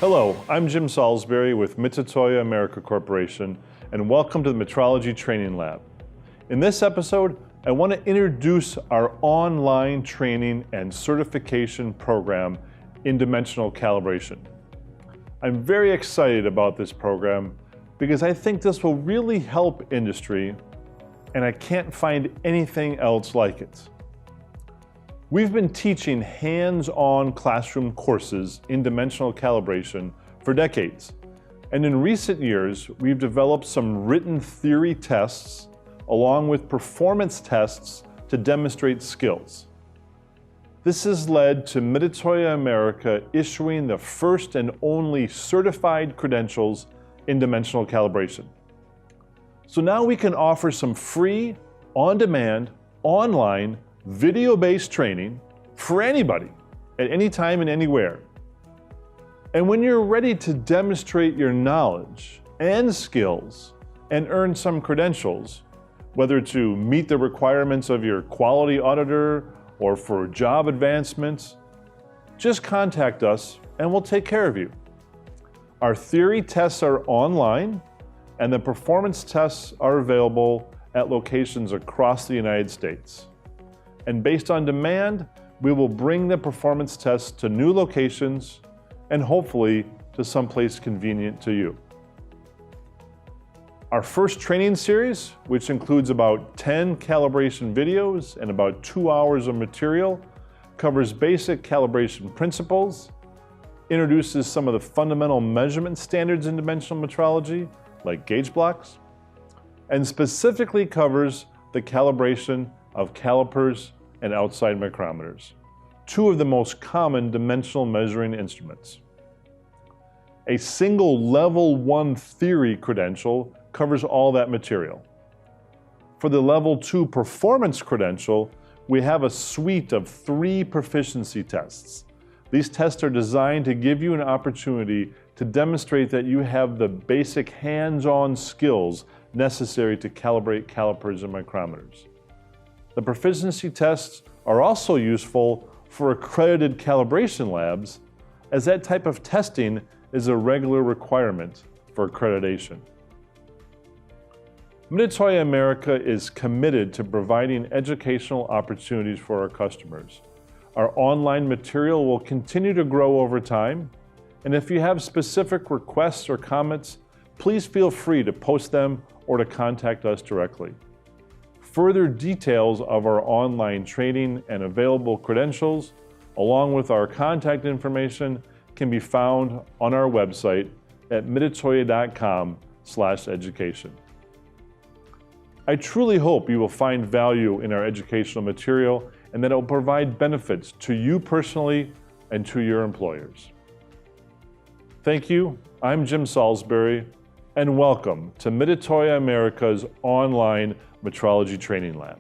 Hello, I'm Jim Salisbury with Mitutoyo America Corporation, and welcome to the Metrology Training Lab. In this episode, I want to introduce our online training and certification program in dimensional calibration. I'm very excited about this program because I think this will really help industry, and I can't find anything else like it. We've been teaching hands-on classroom courses in dimensional calibration for decades. And in recent years, we've developed some written theory tests along with performance tests to demonstrate skills. This has led to Mitutoyo America issuing the first and only certified credentials in dimensional calibration. So now we can offer some free, on-demand, online, video-based training for anybody, at any time and anywhere. And when you're ready to demonstrate your knowledge and skills and earn some credentials, whether to meet the requirements of your quality auditor or for job advancements, just contact us and we'll take care of you. Our theory tests are online and the performance tests are available at locations across the United States. And based on demand, we will bring the performance tests to new locations and hopefully to someplace convenient to you. Our first training series, which includes about 10 calibration videos and about 2 hours of material, covers basic calibration principles, introduces some of the fundamental measurement standards in dimensional metrology, like gauge blocks, and specifically covers the calibration of calipers and outside micrometers, two of the most common dimensional measuring instruments. A single level 1 theory credential covers all that material. For the level 2 performance credential, we have a suite of 3 proficiency tests. These tests are designed to give you an opportunity to demonstrate that you have the basic hands-on skills necessary to calibrate calipers and micrometers. The proficiency tests are also useful for accredited calibration labs, as that type of testing is a regular requirement for accreditation. Mitutoyo America is committed to providing educational opportunities for our customers. Our online material will continue to grow over time, and if you have specific requests or comments, please feel free to post them or to contact us directly. Further details of our online training and available credentials, along with our contact information, can be found on our website at mitutoyo.com/education. I truly hope you will find value in our educational material and that it will provide benefits to you personally and to your employers. Thank you. I'm Jim Salisbury, and welcome to Mitutoyo America's online Metrology Training Lab.